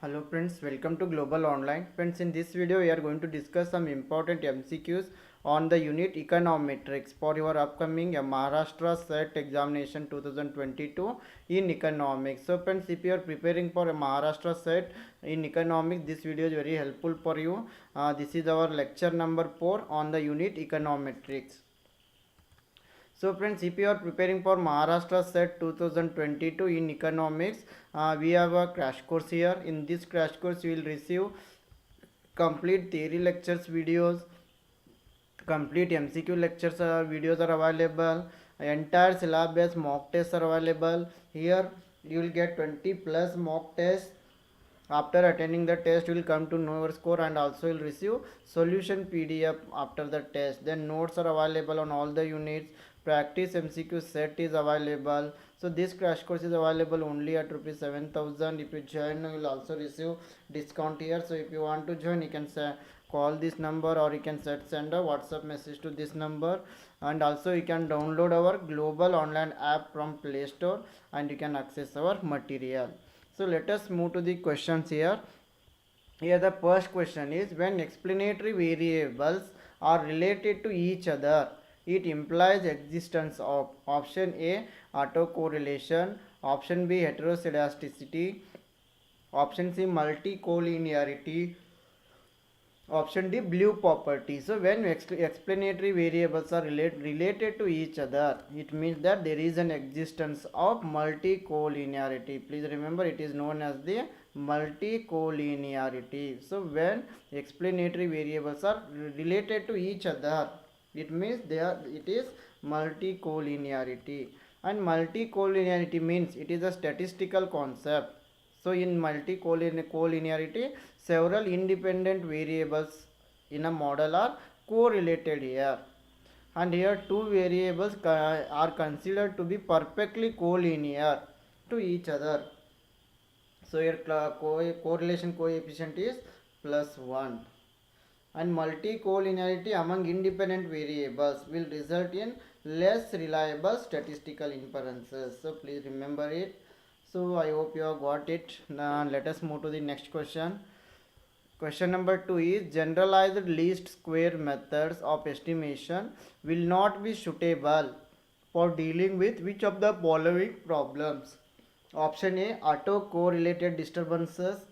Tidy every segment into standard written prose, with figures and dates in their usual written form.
Hello friends, welcome to Global Online. Friends, in this video we are going to discuss some important MCQs on the unit Econometrics for your upcoming Maharashtra SET examination 2022 in economics. So friends, if you are preparing for a Maharashtra SET in economics, this video is very helpful for you. This is our lecture number 4 on the unit Econometrics. So friends, if you are preparing for Maharashtra SET 2022 in economics, we have a crash course here. In this crash course, you will receive complete theory lectures videos, complete MCQ lectures videos are available, entire syllabus mock tests are available. Here you will get 20 plus mock tests. After attending the test, you will come to know your score and also you will receive solution PDF after the test. Then notes are available on all the units. Practice MCQ set is available. So this crash course is available only at rupees 7,000. If you join, you will also receive discount here. So if you want to join, you can call this number or you can send a WhatsApp message to this number. And also you can download our global online app from Play Store and you can access our material. So let us move to the questions here. Here the first question is, when explanatory variables are related to each other, it implies existence of option A autocorrelation, option B heteroscedasticity, option C multicollinearity, option D blue property. So when explanatory variables are related to each other, it means that there is an existence of multicollinearity. Please remember, it is known as the multicollinearity. So when explanatory variables are related to each other, it means it is multicollinearity. And multicollinearity means it is a statistical concept. So in multicollinearity, several independent variables in a model are correlated here. And here two variables are considered to be perfectly collinear to each other. So here correlation coefficient is +1. And multicollinearity among independent variables will result in less reliable statistical inferences. So please remember it. So I hope you have got it. Now let us move to the next question. Question number 2 is, generalized least square methods of estimation will not be suitable for dealing with which of the following problems? Option A, autocorrelated disturbances.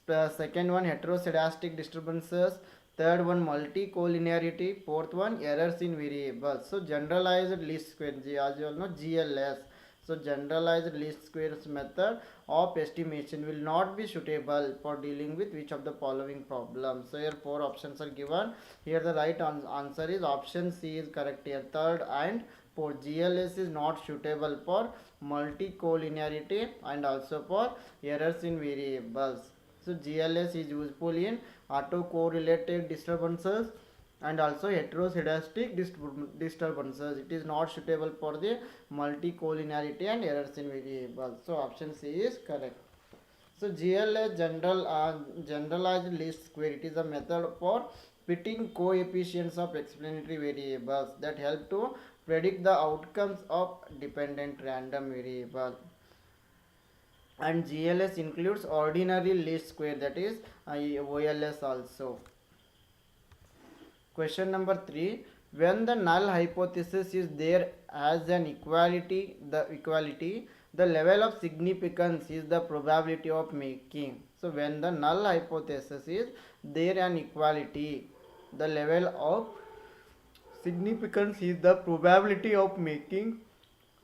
Second one, heteroscedastic disturbances. Third one, multicollinearity. Fourth one, errors in variables. So generalized least square, as you all know, GLS. So generalized least squares method of estimation will not be suitable for dealing with which of the following problems. So here four options are given. Here the right answer is option C is correct here. Third and fourth, GLS is not suitable for multicollinearity and also for errors in variables. So GLS is useful in autocorrelated disturbances and also heteroscedastic disturbances. It is not suitable for the multicollinearity and errors in variables. So option C is correct. So GLS generalized least square, it is a method for fitting coefficients of explanatory variables that help to predict the outcomes of dependent random variable. And GLS includes ordinary least square, that is OLS also. Question number 3, when the null hypothesis is there as an equality, the level of significance is the probability of making. So when the null hypothesis is there an equality, the level of significance is the probability of making.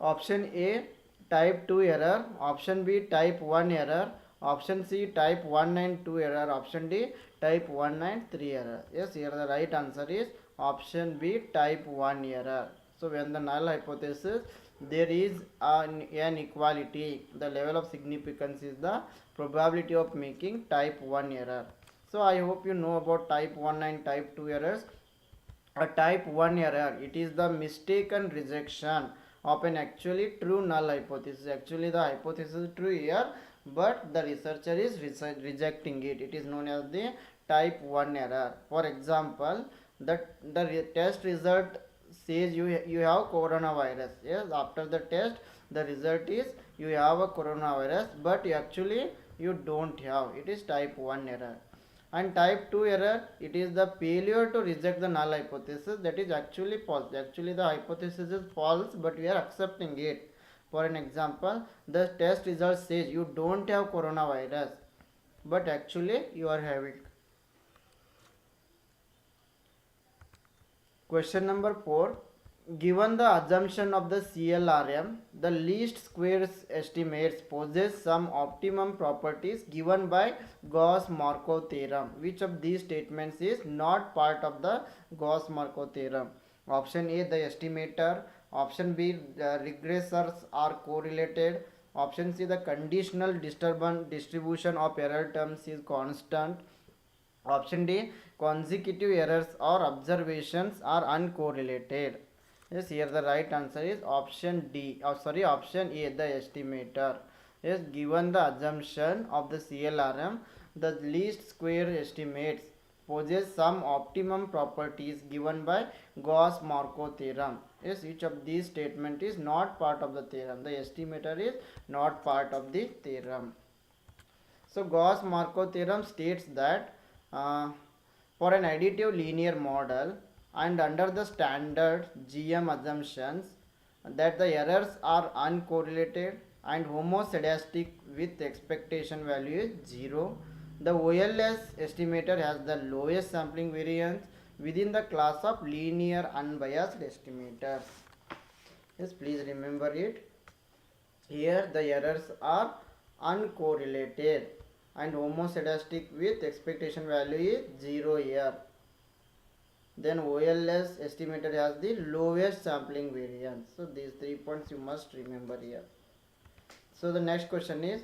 Option A, type 2 error, option B, type 1 error, option C, type 1 and 2 error, option D, type 1 and 3 error. Yes, here the right answer is option B, type 1 error. So when the null hypothesis there is an equality, the level of significance is the probability of making type 1 error. So I hope you know about type 1 and type 2 errors. A type 1 error, it is the mistaken rejection of an actually true null hypothesis. Actually the hypothesis is true here, but the researcher is rejecting it. It is known as the type 1 error. For example, the test result says you have coronavirus. Yes, after the test the result is you have a coronavirus, but actually you don't have. It is type 1 error. And type 2 error, it is the failure to reject the null hypothesis. That is actually false. Actually the hypothesis is false, but we are accepting it. For an example, the test result says you don't have coronavirus, but actually you are having. Question number 4. Given the assumption of the CLRM, the least squares estimates possess some optimum properties given by Gauss-Markov theorem. Which of these statements is not part of the Gauss-Markov theorem? Option A, the estimator. Option B, the regressors are correlated. Option C, the conditional distribution of error terms is constant. Option D, consecutive errors or observations are uncorrelated. Yes, here the right answer is option D. Option A, the estimator. Yes, given the assumption of the CLRM, the least square estimates possess some optimum properties given by Gauss-Markov theorem. Yes, each of these statement is not part of the theorem. The estimator is not part of the theorem. So Gauss-Markov theorem states that for an additive linear model and under the standard GM assumptions that the errors are uncorrelated and homoscedastic with expectation value is 0, the OLS estimator has the lowest sampling variance within the class of linear unbiased estimators. Yes, please remember it. Here the errors are uncorrelated and homoscedastic with expectation value is 0 here. Then OLS estimator has the lowest sampling variance. So these 3 points you must remember here. So the next question is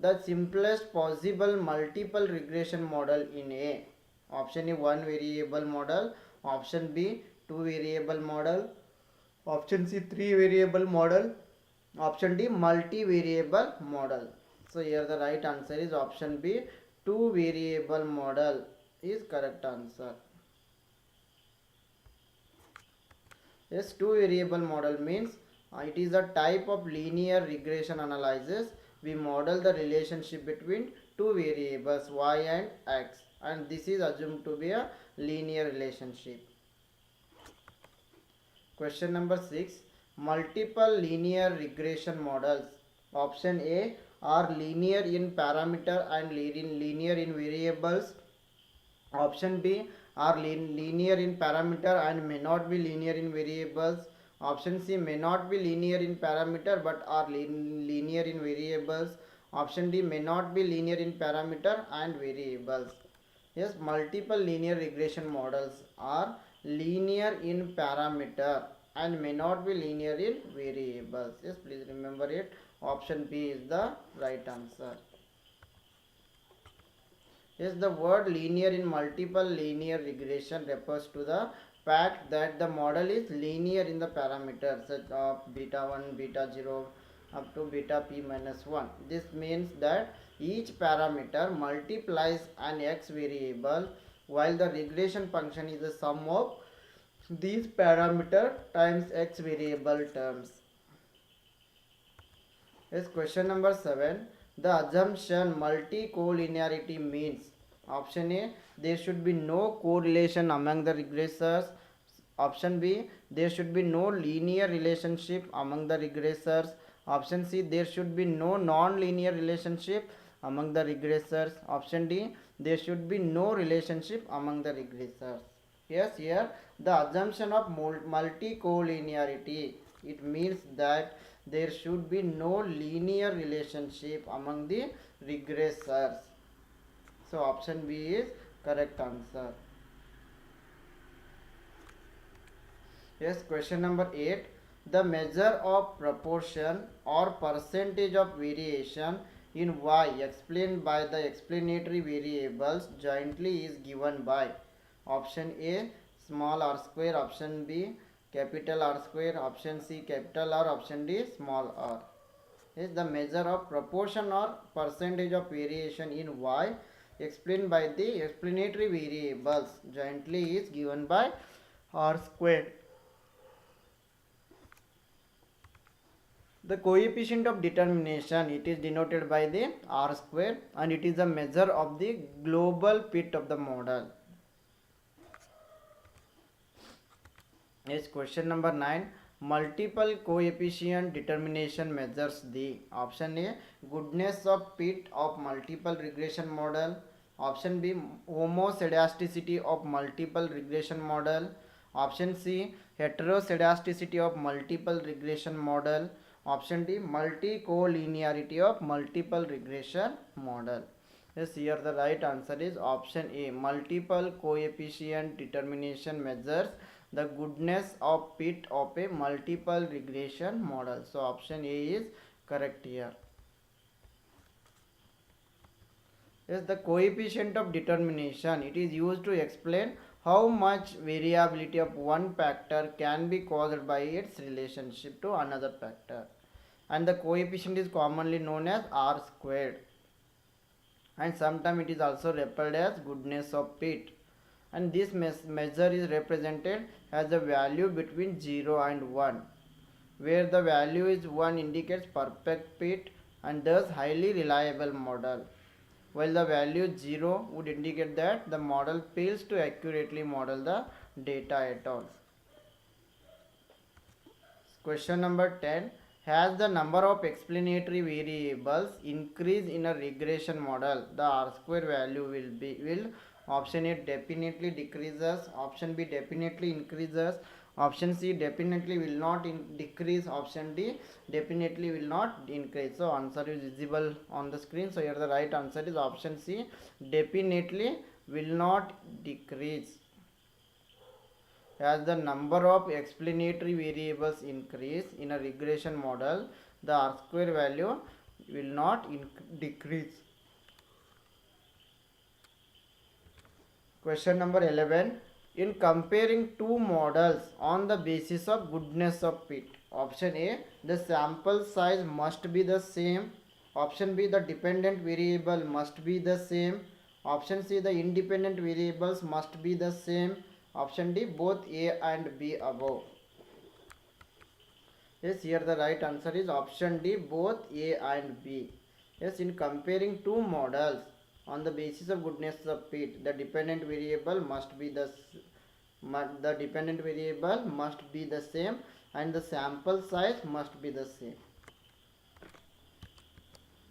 the simplest possible multiple regression model in A. Option A, 1 variable model. Option B, 2 variable model. Option C, 3 variable model. Option D, multi-variable model. So here the right answer is option B, 2 variable model is correct answer. Yes, 2 variable model means it is a type of linear regression analysis. We model the relationship between two variables y and x, and this is assumed to be a linear relationship. Question number 6. Multiple linear regression models. Option A are linear in parameter and linear in variables. Option B are linear in parameter and may not be linear in variables. Option C may not be linear in parameter but are linear in variables. Option D may not be linear in parameter and variables. Yes, multiple linear regression models are linear in parameter and may not be linear in variables. Yes, please remember it. Option B is the right answer. Yes, the word linear in multiple linear regression refers to the fact that the model is linear in the parameters such of beta 1, beta 0 up to beta p minus 1. This means that each parameter multiplies an x variable while the regression function is the sum of these parameter times x variable terms. Yes, question number 7. The assumption multi-collinearity means option A, there should be no correlation among the regressors. Option B, there should be no linear relationship among the regressors. Option C, there should be no non-linear relationship among the regressors. Option D, there should be no relationship among the regressors. Yes, here the assumption of multi-collinearity, it means that there should be no linear relationship among the regressors. So option B is correct answer. Yes, question number 8. The measure of proportion or percentage of variation in y explained by the explanatory variables jointly is given by option A, small r square. Option B, capital R square. Option C, capital R. Option D, small r. Is the measure of proportion or percentage of variation in y explained by the explanatory variables jointly is given by r square. The coefficient of determination, it is denoted by the R square, and it is a measure of the global fit of the model. Yes, question number 9. Multiple coefficient determination measures the option A, goodness of fit of multiple regression model, option B, homoscedasticity of multiple regression model, option C, heteroscedasticity of multiple regression model, option D, multi-collinearity of multiple regression model. Yes, here the right answer is option A, multiple coefficient determination measures the goodness of fit of a multiple regression model. So option A is correct here. Yes, the coefficient of determination, it is used to explain how much variability of one factor can be caused by its relationship to another factor, and the coefficient is commonly known as R squared, and sometimes it is also referred as goodness of fit, and this measure is represented as a value between 0 and 1, where the value is 1 indicates perfect fit and thus highly reliable model, while the value 0 would indicate that the model fails to accurately model the data at all. Question number 10. Has the number of explanatory variables increased in a regression model, the R square value will option A definitely decreases, option B definitely increases, option C definitely will not decrease, option D definitely will not increase. So answer is visible on the screen. So here the right answer is option C, definitely will not decrease. As the number of explanatory variables increase in a regression model, the R square value will not decrease. Question number 11. In comparing two models on the basis of goodness of fit, option A, the sample size must be the same, option B, the dependent variable must be the same, option C, the independent variables must be the same, option D, both A and B above. Yes, here the right answer is option D, both A and B. Yes, in comparing two models on the basis of goodness of fit, the dependent variable must be the same and the sample size must be the same.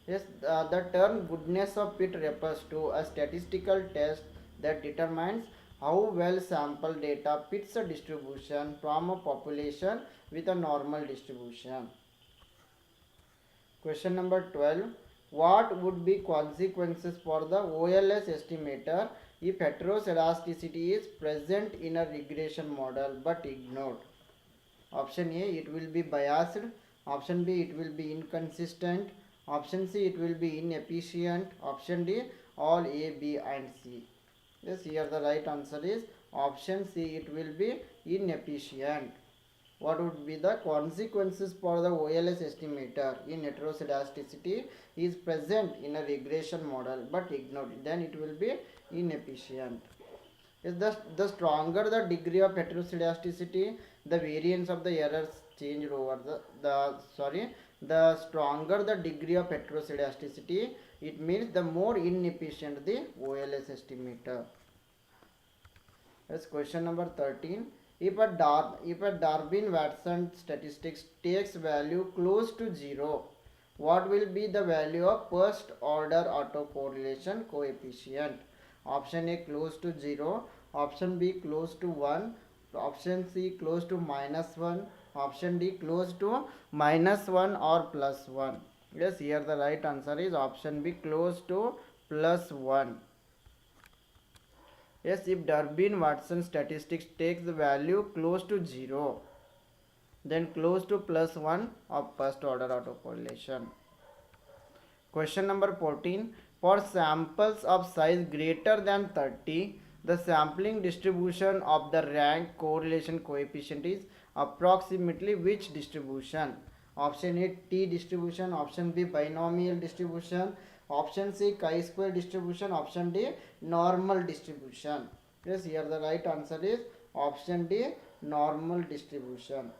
Yes, the term goodness of fit refers to a statistical test that determines how well sample data fits a distribution from a population with a normal distribution. Question number 12. What would be consequences for the OLS estimator if heteroscedasticity is present in a regression model but ignored? Option A, it will be biased, option B, it will be inconsistent, option C, it will be inefficient, option D, all A, B and C. Yes, here the right answer is option C, it will be inefficient. What would be the consequences for the OLS estimator in heteroscedasticity is present in a regression model but ignored, then it will be inefficient. Is the stronger the degree of heteroscedasticity, the variance of the errors changed over the stronger the degree of heteroscedasticity, it means the more inefficient the OLS estimator. Yes, question number 13. If a Darwin-Watson statistics takes value close to 0, what will be the value of first order autocorrelation coefficient? Option A, close to 0, option B, close to 1, option C, close to -1, option D, close to -1 or +1. Yes, here the right answer is option B, close to +1. Yes, if Darwin-Watson statistics takes the value close to 0, then close to +1 of first order autocorrelation. Question number 14. For samples of size greater than 30, the sampling distribution of the rank correlation coefficient is approximately which distribution? Option A, T distribution, option B, binomial distribution, option C, chi-square distribution, option D, normal distribution. Yes, here the right answer is option D, normal distribution.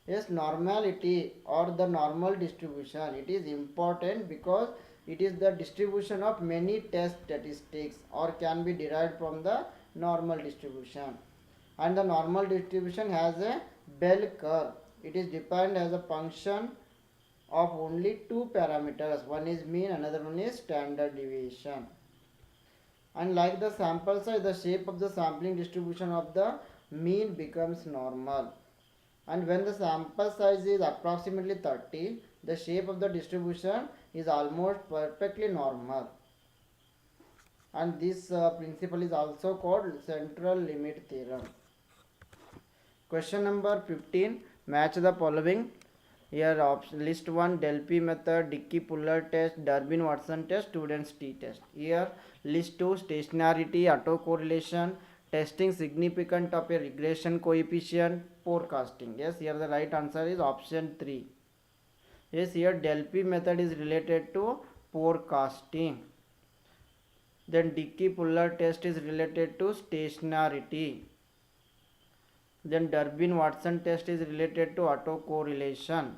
Yes, normality or the normal distribution. It is important because it is the distribution of many test statistics or can be derived from the normal distribution. And the normal distribution has a bell curve. It is defined as a function of only two parameters. One is mean, another one is standard deviation. And like the sample size, the shape of the sampling distribution of the mean becomes normal. And when the sample size is approximately 30, the shape of the distribution is almost perfectly normal. And this principle is also called central limit theorem. Question number 15. Match the following. Here list 1 Delphi method, Dickey-Puller test, Durbin-Watson test, students t-test. Here list 2 stationarity, autocorrelation, testing significant of a regression coefficient, forecasting. Yes, here the right answer is option 3. Yes, here Delphi method is related to forecasting. Then Dickey-Puller test is related to stationarity. Then Durbin-Watson test is related to autocorrelation.